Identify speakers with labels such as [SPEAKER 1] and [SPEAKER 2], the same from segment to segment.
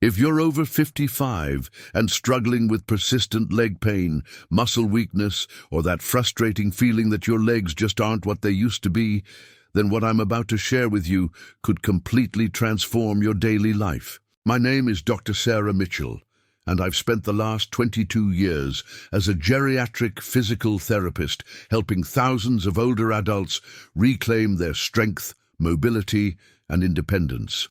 [SPEAKER 1] If you're over 55 and struggling with persistent leg pain, muscle weakness, or that frustrating feeling that your legs just aren't what they used to be, then what I'm about to share with you could completely transform your daily life. My name is Dr. Sarah Mitchell, and I've spent the last 22 years as a geriatric physical therapist helping thousands of older adults reclaim their strength, mobility, and independence.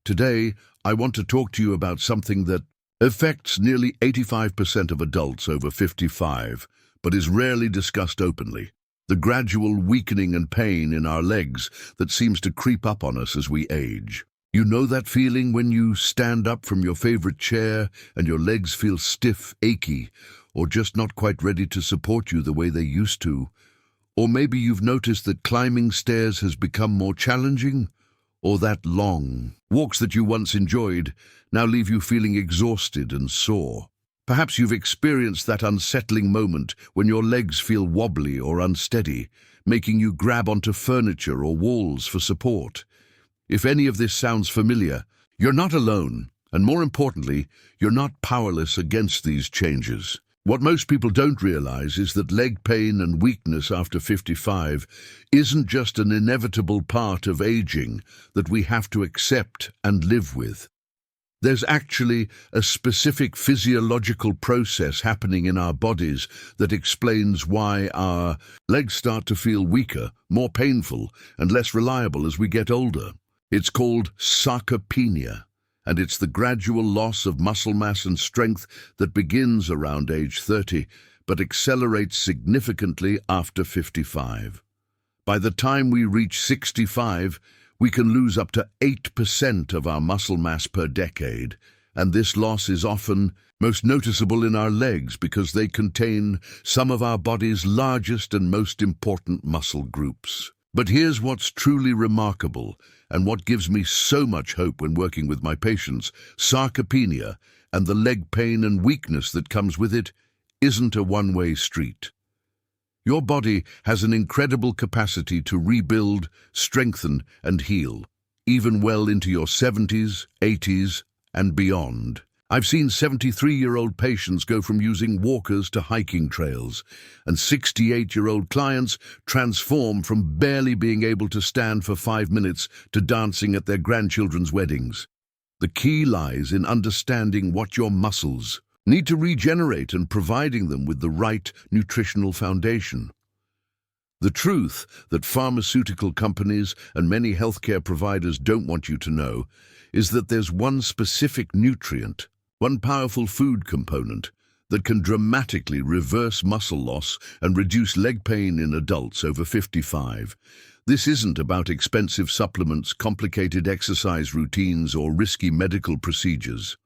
[SPEAKER 1] Today, I want to talk to you about something that affects nearly 85% of adults over 55, but is rarely discussed openly: the gradual weakening and pain in our legs that seems to creep up on us as we age. You know that feeling when you stand up from your favorite chair and your legs feel stiff, achy, or just not quite ready to support you the way they used to? Or maybe you've noticed that climbing stairs has become more challenging, or that long walks that you once enjoyed now leave you feeling exhausted and sore. Perhaps you've experienced that unsettling moment when your legs feel wobbly or unsteady, making you grab onto furniture or walls for support. If any of this sounds familiar, you're not alone, and more importantly, you're not powerless against these changes. What most people don't realize is that leg pain and weakness after 55 isn't just an inevitable part of aging that we have to accept and live with. There's actually a specific physiological process happening in our bodies that explains why our legs start to feel weaker, more painful, and less reliable as we get older. It's called sarcopenia, and it's the gradual loss of muscle mass and strength that begins around age 30, but accelerates significantly after 55. By the time we reach 65, we can lose up to 8% of our muscle mass per decade, and this loss is often most noticeable in our legs because they contain some of our body's largest and most important muscle groups. But here's what's truly remarkable, and what gives me so much hope when working with my patients: sarcopenia and the leg pain and weakness that comes with it isn't a one-way street. Your body has an incredible capacity to rebuild, strengthen, and heal, even well into your 70s, 80s, and beyond. I've seen 73-year-old patients go from using walkers to hiking trails, and 68-year-old clients transform from barely being able to stand for 5 minutes to dancing at their grandchildren's weddings. The key lies in understanding what your muscles need to regenerate and providing them with the right nutritional foundation. The truth that pharmaceutical companies and many healthcare providers don't want you to know is that there's one specific nutrient, one powerful food component, that can dramatically reverse muscle loss and reduce leg pain in adults over 55. This isn't about expensive supplements, complicated exercise routines, or risky medical procedures.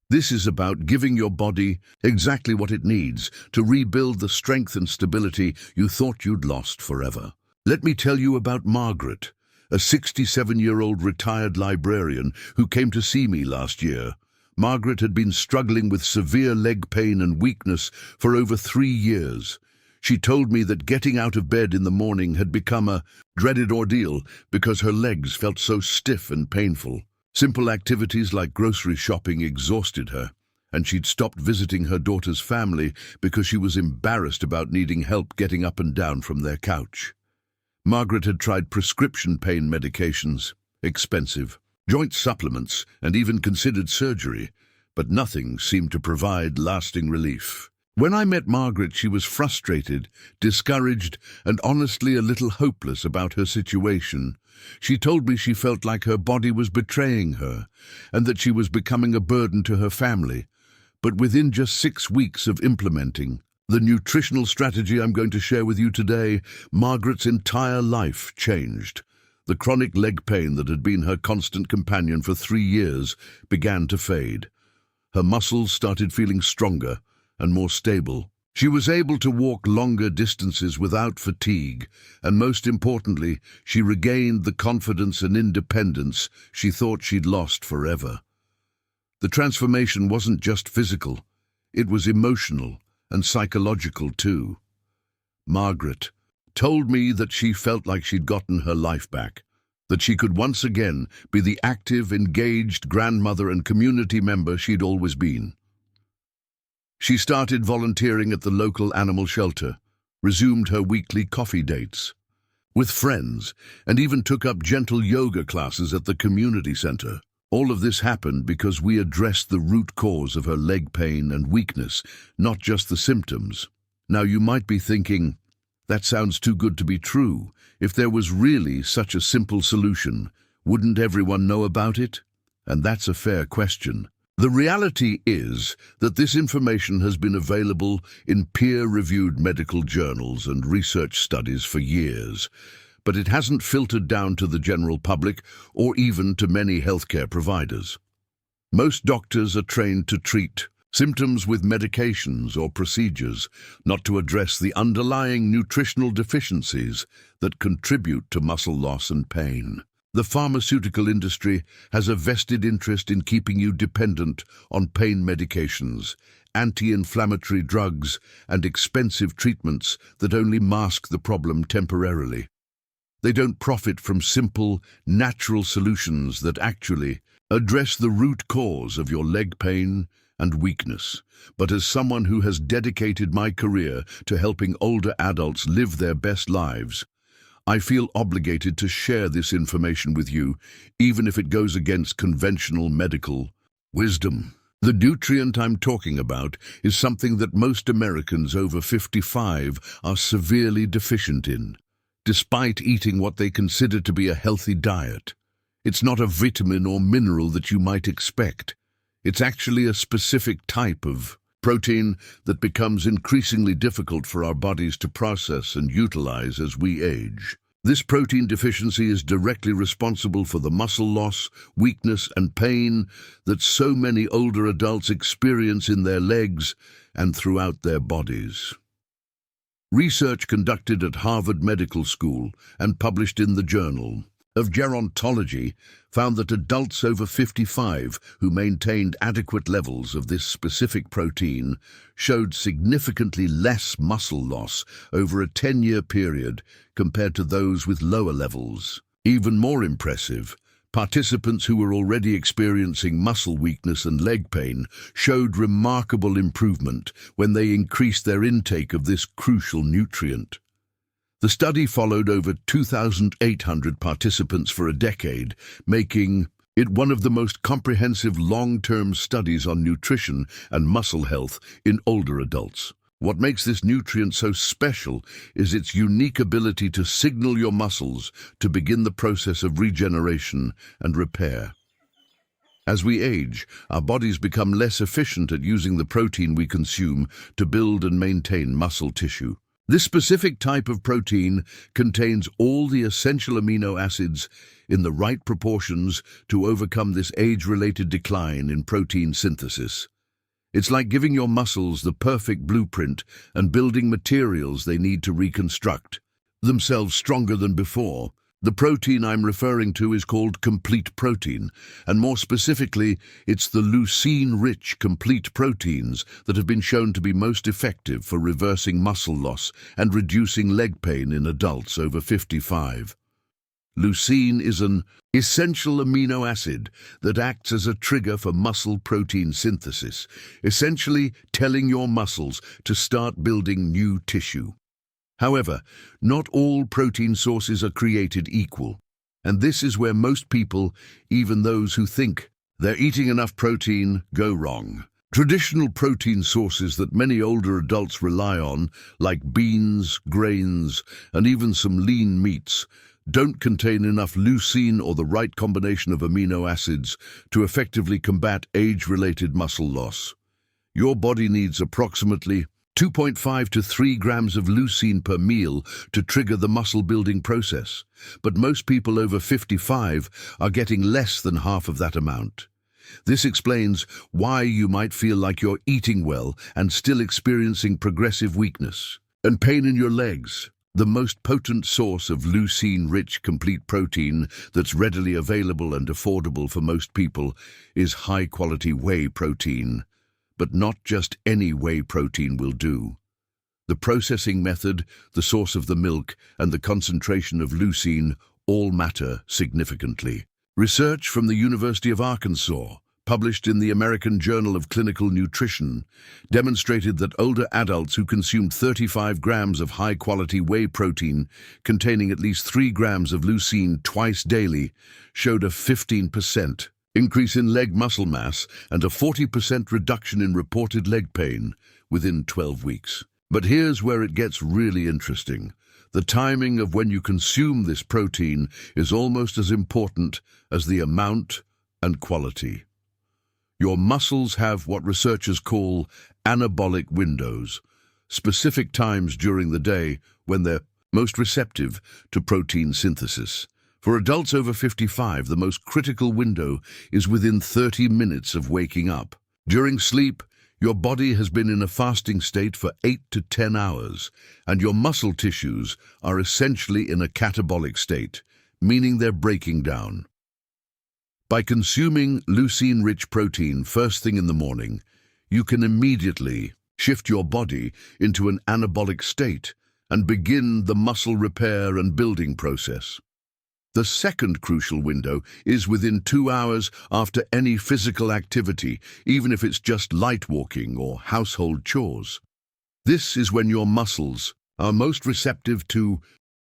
[SPEAKER 1] This is about giving your body exactly what it needs to rebuild the strength and stability you thought you'd lost forever. Let me tell you about Margaret, a 67-year-old retired librarian who came to see me last year. Margaret had been struggling with severe leg pain and weakness for over 3 years. She told me that getting out of bed in the morning had become a dreaded ordeal because her legs felt so stiff and painful. Simple activities like grocery shopping exhausted her, and she'd stopped visiting her daughter's family because she was embarrassed about needing help getting up and down from their couch. Margaret had tried prescription pain medications, expensive, joint supplements, and even considered surgery, but nothing seemed to provide lasting relief. When I met Margaret, she was frustrated, discouraged, and honestly a little hopeless about her situation. She told me she felt like her body was betraying her, and that she was becoming a burden to her family. But within just 6 weeks of implementing the nutritional strategy I'm going to share with you today, Margaret's entire life changed. The chronic leg pain that had been her constant companion for 3 years began to fade. Her muscles started feeling stronger and more stable. She was able to walk longer distances without fatigue, and most importantly, she regained the confidence and independence she thought she'd lost forever. The transformation wasn't just physical, it was emotional and psychological too. Margaret told me that she felt like she'd gotten her life back. that she could once again be the active, engaged grandmother and community member she'd always been. She started volunteering at the local animal shelter, resumed her weekly coffee dates with friends, and even took up gentle yoga classes at the community center. All of this happened because we addressed the root cause of her leg pain and weakness, not just the symptoms. Now you might be thinking, that sounds too good to be true. If there was really such a simple solution, wouldn't everyone know about it? And that's a fair question. The reality is that this information has been available in peer-reviewed medical journals and research studies for years, but it hasn't filtered down to the general public or even to many healthcare providers. Most doctors are trained to treat symptoms with medications or procedures, not to address the underlying nutritional deficiencies that contribute to muscle loss and pain. The pharmaceutical industry has a vested interest in keeping you dependent on pain medications, anti-inflammatory drugs, and expensive treatments that only mask the problem temporarily. They don't profit from simple, natural solutions that actually address the root cause of your leg pain and weakness. But as someone who has dedicated my career to helping older adults live their best lives, I feel obligated to share this information with you, even if it goes against conventional medical wisdom. The nutrient I'm talking about is something that most Americans over 55 are severely deficient in, despite eating what they consider to be a healthy diet. It's not a vitamin or mineral that you might expect. It's actually a specific type of protein that becomes increasingly difficult for our bodies to process and utilize as we age. This protein deficiency is directly responsible for the muscle loss, weakness, and pain that so many older adults experience in their legs and throughout their bodies. Research conducted at Harvard Medical School and published in the Journal of Gerontology found that adults over 55 who maintained adequate levels of this specific protein showed significantly less muscle loss over a 10-year period compared to those with lower levels. Even more impressive, participants who were already experiencing muscle weakness and leg pain showed remarkable improvement when they increased their intake of this crucial nutrient. The study followed over 2,800 participants for a decade, making it one of the most comprehensive long-term studies on nutrition and muscle health in older adults. What makes this nutrient so special is its unique ability to signal your muscles to begin the process of regeneration and repair. As we age, our bodies become less efficient at using the protein we consume to build and maintain muscle tissue. This specific type of protein contains all the essential amino acids in the right proportions to overcome this age-related decline in protein synthesis. It's like giving your muscles the perfect blueprint and building materials they need to reconstruct themselves stronger than before. The protein I'm referring to is called complete protein, and more specifically, it's the leucine-rich complete proteins that have been shown to be most effective for reversing muscle loss and reducing leg pain in adults over 55. Leucine is an essential amino acid that acts as a trigger for muscle protein synthesis, essentially telling your muscles to start building new tissue. However, not all protein sources are created equal, and this is where most people, even those who think they're eating enough protein, go wrong. Traditional protein sources that many older adults rely on, like beans, grains, and even some lean meats, don't contain enough leucine or the right combination of amino acids to effectively combat age-related muscle loss. Your body needs approximately 2.5 to 3 grams of leucine per meal to trigger the muscle-building process, but most people over 55 are getting less than half of that amount. This explains why you might feel like you're eating well and still experiencing progressive weakness and pain in your legs. The most potent source of leucine-rich complete protein that's readily available and affordable for most people is high-quality whey protein. But not just any whey protein will do. The processing method, the source of the milk, and the concentration of leucine all matter significantly. Research from the University of Arkansas, published in the American Journal of Clinical Nutrition, demonstrated that older adults who consumed 35 grams of high-quality whey protein containing at least 3 grams of leucine twice daily showed a 15% increase in leg muscle mass and a 40% reduction in reported leg pain within 12 weeks. But here's where it gets really interesting. The timing of when you consume this protein is almost as important as the amount and quality. Your muscles have what researchers call anabolic windows, specific times during the day when they're most receptive to protein synthesis. For adults over 55, the most critical window is within 30 minutes of waking up. During sleep, your body has been in a fasting state for 8 to 10 hours, and your muscle tissues are essentially in a catabolic state, meaning they're breaking down. By consuming leucine-rich protein first thing in the morning, you can immediately shift your body into an anabolic state and begin the muscle repair and building process. The second crucial window is within 2 hours after any physical activity, even if it's just light walking or household chores. This is when your muscles are most receptive to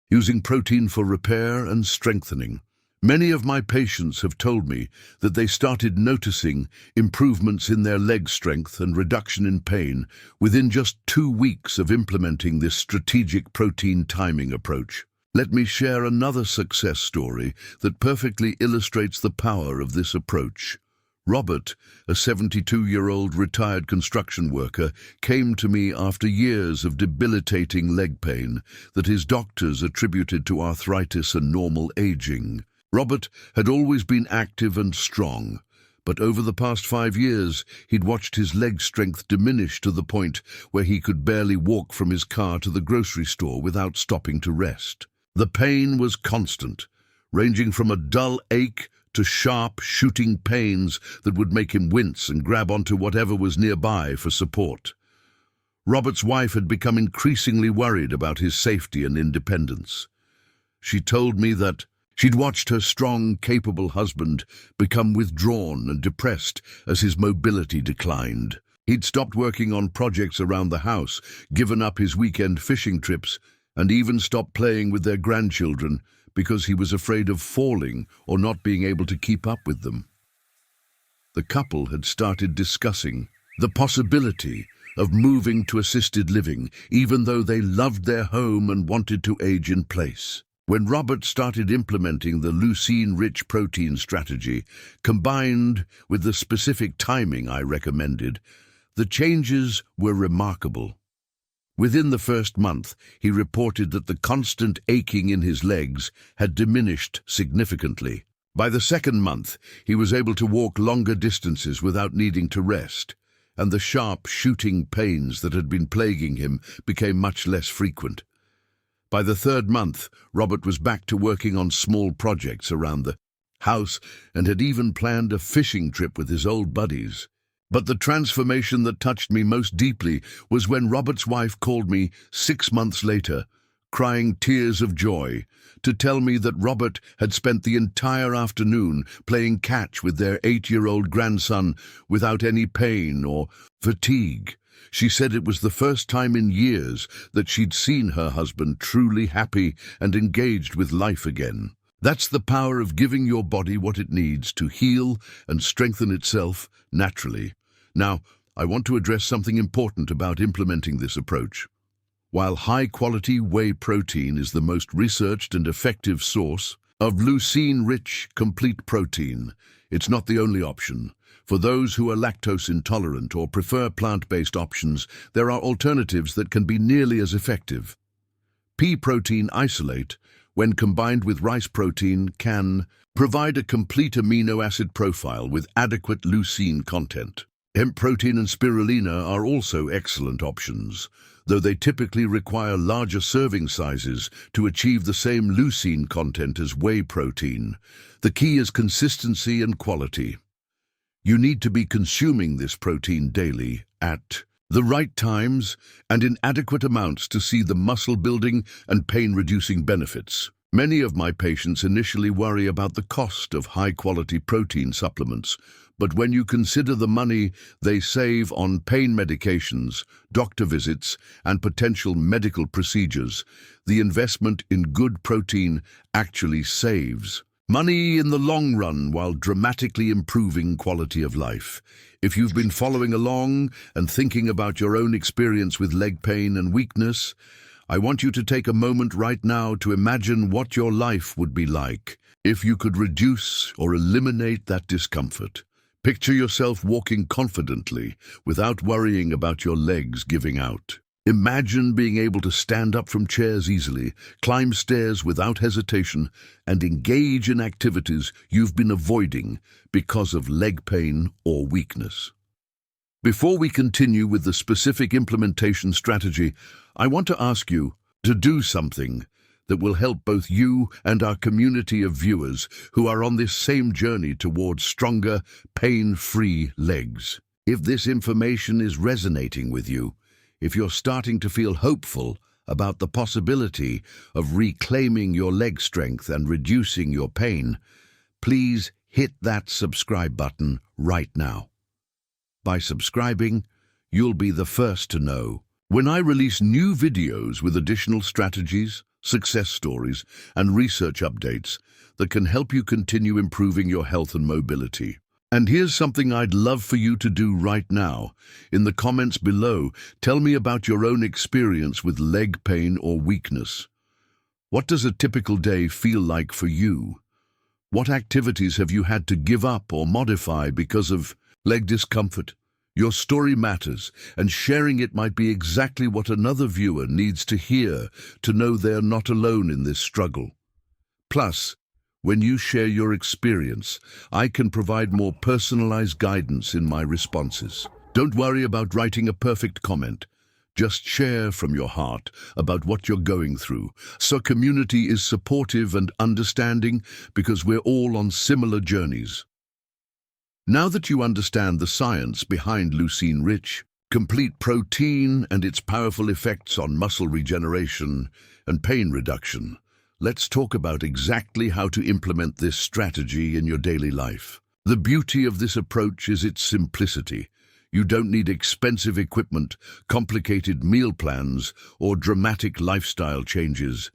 [SPEAKER 1] using protein for repair and strengthening. Many of my patients have told me that they started noticing improvements in their leg strength and reduction in pain within just 2 weeks of implementing this strategic protein timing approach. Let me share another success story that perfectly illustrates the power of this approach. Robert, a 72-year-old retired construction worker, came to me after years of debilitating leg pain that his doctors attributed to arthritis and normal aging. Robert had always been active and strong, but over the past 5 years, he'd watched his leg strength diminish to the point where he could barely walk from his car to the grocery store without stopping to rest. The pain was constant, ranging from a dull ache to sharp, shooting pains that would make him wince and grab onto whatever was nearby for support. Robert's wife had become increasingly worried about his safety and independence. She told me that she'd watched her strong, capable husband become withdrawn and depressed as his mobility declined. He'd stopped working on projects around the house, given up his weekend fishing trips, and even stopped playing with their grandchildren because he was afraid of falling or not being able to keep up with them. The couple had started discussing the possibility of moving to assisted living, even though they loved their home and wanted to age in place. When Robert started implementing the leucine-rich protein strategy, combined with the specific timing I recommended, the changes were remarkable. Within the first month, he reported that the constant aching in his legs had diminished significantly. By the second month, he was able to walk longer distances without needing to rest, and the sharp, shooting pains that had been plaguing him became much less frequent. By the third month, Robert was back to working on small projects around the house and had even planned a fishing trip with his old buddies. But the transformation that touched me most deeply was when Robert's wife called me 6 months later, crying tears of joy, to tell me that Robert had spent the entire afternoon playing catch with their 8-year-old grandson without any pain or fatigue. She said it was the first time in years that she'd seen her husband truly happy and engaged with life again. That's the power of giving your body what it needs to heal and strengthen itself naturally. Now, I want to address something important about implementing this approach. While high-quality whey protein is the most researched and effective source of leucine-rich complete protein, it's not the only option. For those who are lactose intolerant or prefer plant-based options, there are alternatives that can be nearly as effective. Pea protein isolate, when combined with rice protein, can provide a complete amino acid profile with adequate leucine content. Hemp protein and spirulina are also excellent options, though they typically require larger serving sizes to achieve the same leucine content as whey protein. The key is consistency and quality. You need to be consuming this protein daily at the right times and in adequate amounts to see the muscle building and pain reducing benefits. Many of my patients initially worry about the cost of high-quality protein supplements, but when you consider the money they save on pain medications, doctor visits, and potential medical procedures, the investment in good protein actually saves money in the long run while dramatically improving quality of life. If you've been following along and thinking about your own experience with leg pain and weakness, I want you to take a moment right now to imagine what your life would be like if you could reduce or eliminate that discomfort. Picture yourself walking confidently without worrying about your legs giving out. Imagine being able to stand up from chairs easily, climb stairs without hesitation, and engage in activities you've been avoiding because of leg pain or weakness. Before we continue with the specific implementation strategy, I want to ask you to do something that will help both you and our community of viewers who are on this same journey towards stronger, pain-free legs. If this information is resonating with you, if you're starting to feel hopeful about the possibility of reclaiming your leg strength and reducing your pain, please hit that subscribe button right now. By subscribing, you'll be the first to know when I release new videos with additional strategies, success stories, and research updates that can help you continue improving your health and mobility. And here's something I'd love for you to do right now. In the comments below, tell me about your own experience with leg pain or weakness. What does a typical day feel like for you? What activities have you had to give up or modify because of leg discomfort? Your story matters, and sharing it might be exactly what another viewer needs to hear to know they're not alone in this struggle. Plus, when you share your experience, I can provide more personalized guidance in my responses. Don't worry about writing a perfect comment. Just share from your heart about what you're going through, so community is supportive and understanding because we're all on similar journeys. Now that you understand the science behind leucine-rich, complete protein and its powerful effects on muscle regeneration and pain reduction, let's talk about exactly how to implement this strategy in your daily life. The beauty of this approach is its simplicity. You don't need expensive equipment, complicated meal plans, or dramatic lifestyle changes.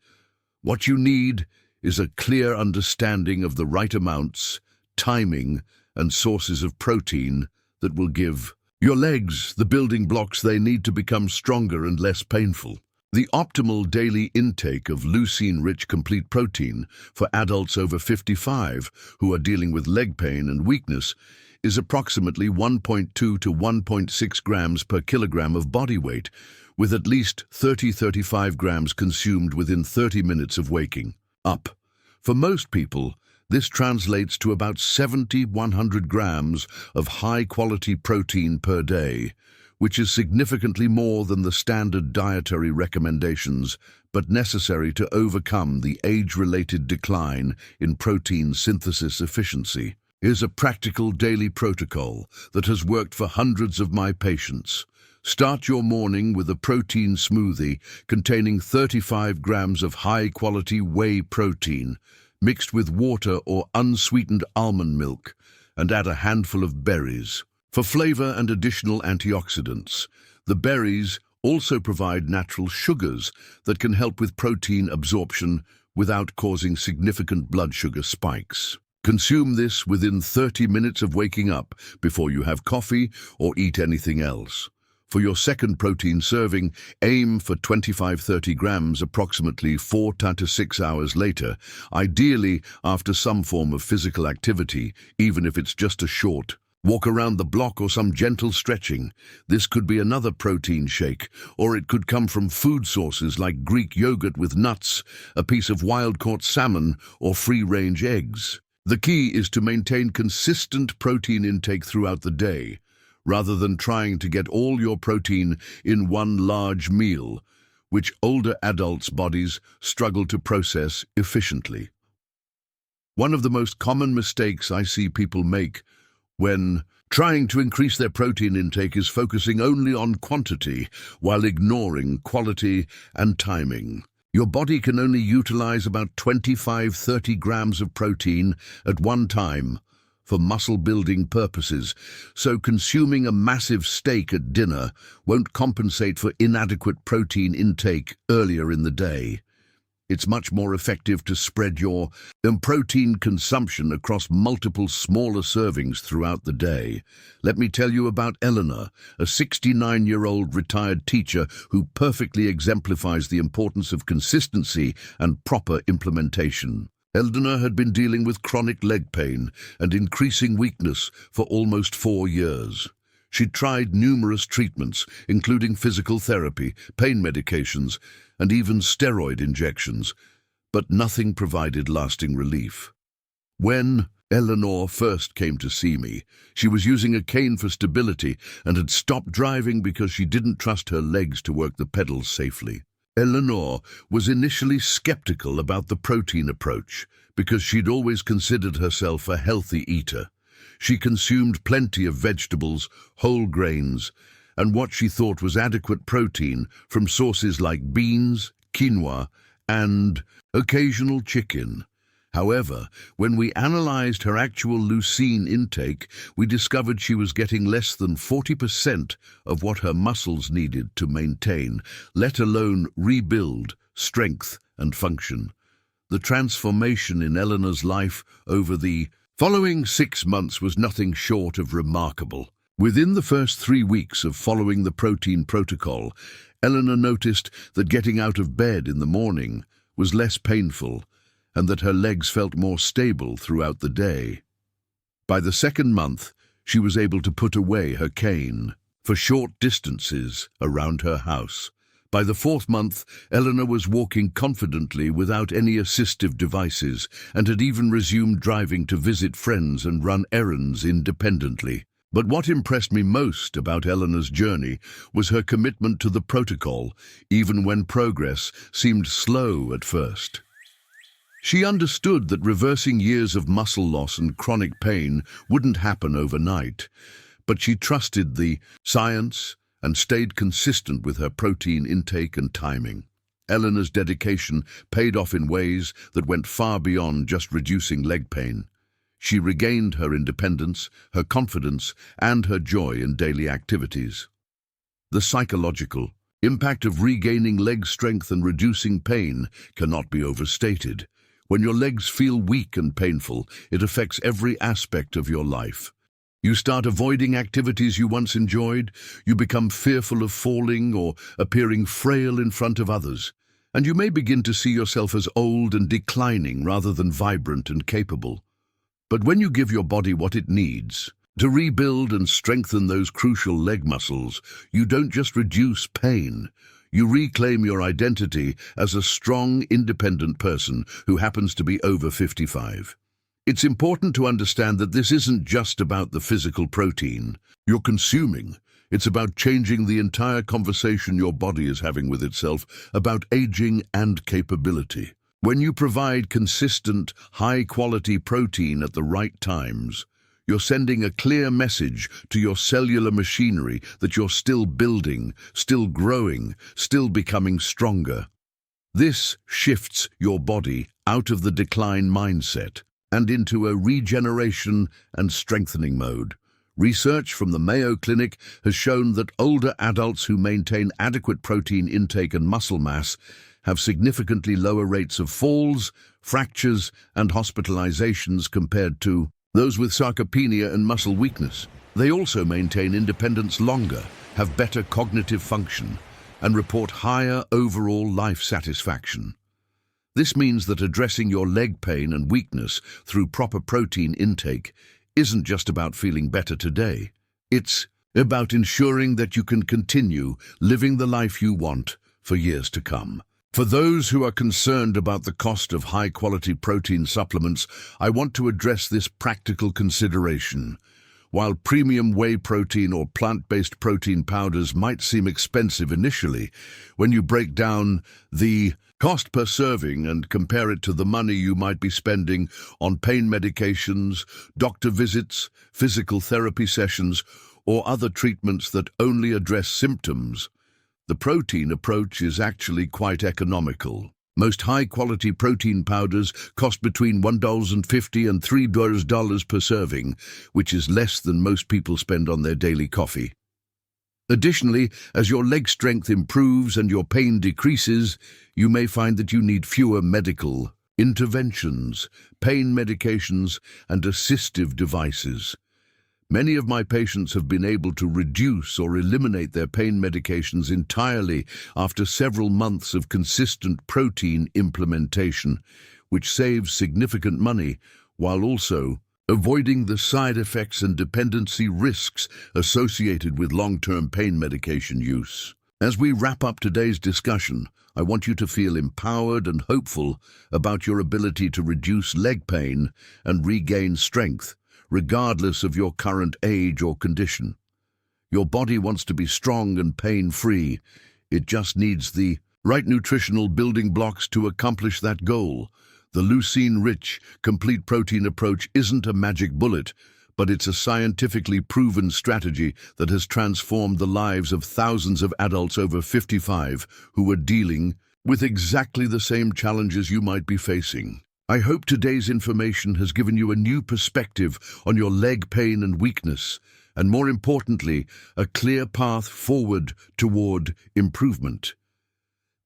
[SPEAKER 1] What you need is a clear understanding of the right amounts, timing, and sources of protein that will give your legs the building blocks they need to become stronger and less painful. The optimal daily intake of leucine-rich complete protein for adults over 55 who are dealing with leg pain and weakness is approximately 1.2 to 1.6 grams per kilogram of body weight, with at least 30-35 grams consumed within 30 minutes of waking up. For most people, this translates to about 70-100 grams of high-quality protein per day, which is significantly more than the standard dietary recommendations, but necessary to overcome the age-related decline in protein synthesis efficiency. Here's a practical daily protocol that has worked for hundreds of my patients. Start your morning with a protein smoothie containing 35 grams of high-quality whey protein, mixed with water or unsweetened almond milk, and add a handful of berries. For flavor and additional antioxidants, the berries also provide natural sugars that can help with protein absorption without causing significant blood sugar spikes. Consume this within 30 minutes of waking up before you have coffee or eat anything else. For your second protein serving, aim for 25-30 grams approximately 4 to 6 hours later, ideally after some form of physical activity, even if it's just a short walk around the block or some gentle stretching. This could be another protein shake, or it could come from food sources like Greek yogurt with nuts, a piece of wild-caught salmon, or free-range eggs. The key is to maintain consistent protein intake throughout the day, rather than trying to get all your protein in one large meal, which older adults' bodies struggle to process efficiently. One of the most common mistakes I see people make when trying to increase their protein intake is focusing only on quantity while ignoring quality and timing. Your body can only utilize about 25–30 grams of protein at one time for muscle-building purposes, so consuming a massive steak at dinner won't compensate for inadequate protein intake earlier in the day. It's much more effective to spread your protein consumption across multiple smaller servings throughout the day. Let me tell you about Eleanor, a 69-year-old retired teacher who perfectly exemplifies the importance of consistency and proper implementation. Eleanor had been dealing with chronic leg pain and increasing weakness for almost 4 years. She'd tried numerous treatments, including physical therapy, pain medications, and even steroid injections, but nothing provided lasting relief. When Eleanor first came to see me, she was using a cane for stability and had stopped driving because she didn't trust her legs to work the pedals safely. Eleanor was initially skeptical about the protein approach because she'd always considered herself a healthy eater. She consumed plenty of vegetables, whole grains, and what she thought was adequate protein from sources like beans, quinoa, and occasional chicken. However, when we analyzed her actual leucine intake, we discovered she was getting less than 40% of what her muscles needed to maintain, let alone rebuild, strength, and function. The transformation in Eleanor's life over the following 6 months was nothing short of remarkable. Within the first 3 weeks of following the protein protocol, Eleanor noticed that getting out of bed in the morning was less painful and that her legs felt more stable throughout the day. By the 2nd month, she was able to put away her cane for short distances around her house. By the 4th month, Eleanor was walking confidently without any assistive devices and had even resumed driving to visit friends and run errands independently. But what impressed me most about Eleanor's journey was her commitment to the protocol, even when progress seemed slow at first. She understood that reversing years of muscle loss and chronic pain wouldn't happen overnight, but she trusted the science and stayed consistent with her protein intake and timing. Eleanor's dedication paid off in ways that went far beyond just reducing leg pain. She regained her independence, her confidence, and her joy in daily activities. The psychological impact of regaining leg strength and reducing pain cannot be overstated. When your legs feel weak and painful, it affects every aspect of your life. You start avoiding activities you once enjoyed, you become fearful of falling or appearing frail in front of others, and you may begin to see yourself as old and declining rather than vibrant and capable. But when you give your body what it needs to rebuild and strengthen those crucial leg muscles, you don't just reduce pain. You reclaim your identity as a strong, independent person who happens to be over 55. It's important to understand that this isn't just about the physical protein you're consuming. It's about changing the entire conversation your body is having with itself about aging and capability. When you provide consistent, high-quality protein at the right times, you're sending a clear message to your cellular machinery that you're still building, still growing, still becoming stronger. This shifts your body out of the decline mindset and into a regeneration and strengthening mode. Research from the Mayo Clinic has shown that older adults who maintain adequate protein intake and muscle mass have significantly lower rates of falls, fractures, and hospitalizations compared to those with sarcopenia and muscle weakness. They also maintain independence longer, have better cognitive function, and report higher overall life satisfaction. This means that addressing your leg pain and weakness through proper protein intake isn't just about feeling better today. It's about ensuring that you can continue living the life you want for years to come. For those who are concerned about the cost of high-quality protein supplements, I want to address this practical consideration. While premium whey protein or plant-based protein powders might seem expensive initially, when you break down the cost per serving and compare it to the money you might be spending on pain medications, doctor visits, physical therapy sessions, or other treatments that only address symptoms, the protein approach is actually quite economical. Most high-quality protein powders cost between $1.50 and $3 per serving, which is less than most people spend on their daily coffee. Additionally, as your leg strength improves and your pain decreases, you may find that you need fewer medical interventions, pain medications, and assistive devices. Many of my patients have been able to reduce or eliminate their pain medications entirely after several months of consistent protein implementation, which saves significant money while also avoiding the side effects and dependency risks associated with long-term pain medication use. As we wrap up today's discussion, I want you to feel empowered and hopeful about your ability to reduce leg pain and regain strength, regardless of your current age or condition. Your body wants to be strong and pain-free. It just needs the right nutritional building blocks to accomplish that goal. The leucine-rich, complete protein approach isn't a magic bullet, but it's a scientifically proven strategy that has transformed the lives of thousands of adults over 55 who are dealing with exactly the same challenges you might be facing. I hope today's information has given you a new perspective on your leg pain and weakness, and more importantly, a clear path forward toward improvement.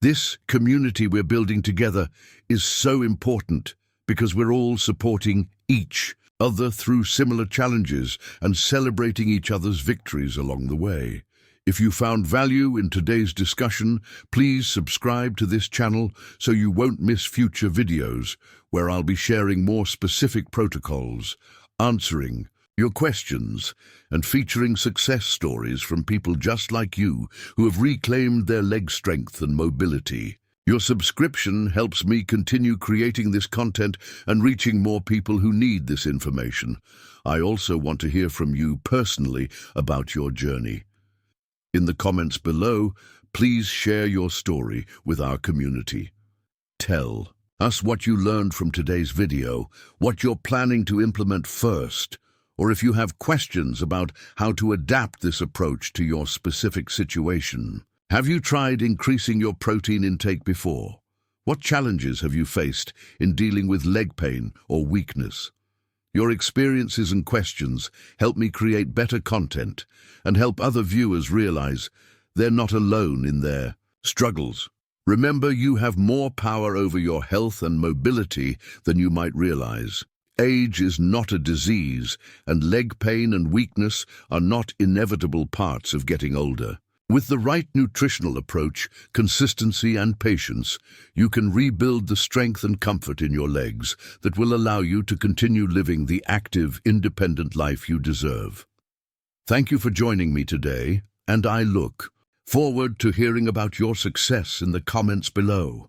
[SPEAKER 1] This community we're building together is so important because we're all supporting each other through similar challenges and celebrating each other's victories along the way. If you found value in today's discussion, please subscribe to this channel so you won't miss future videos where I'll be sharing more specific protocols, answering your questions, and featuring success stories from people just like you who have reclaimed their leg strength and mobility. Your subscription helps me continue creating this content and reaching more people who need this information. I also want to hear from you personally about your journey. In the comments below, please share your story with our community. Tell us what you learned from today's video, what you're planning to implement first, or if you have questions about how to adapt this approach to your specific situation. Have you tried increasing your protein intake before? What challenges have you faced in dealing with leg pain or weakness? Your experiences and questions help me create better content and help other viewers realize they're not alone in their struggles. Remember, you have more power over your health and mobility than you might realize. Age is not a disease, and leg pain and weakness are not inevitable parts of getting older. With the right nutritional approach, consistency and patience, you can rebuild the strength and comfort in your legs that will allow you to continue living the active, independent life you deserve. Thank you for joining me today, and I look forward to hearing about your success in the comments below.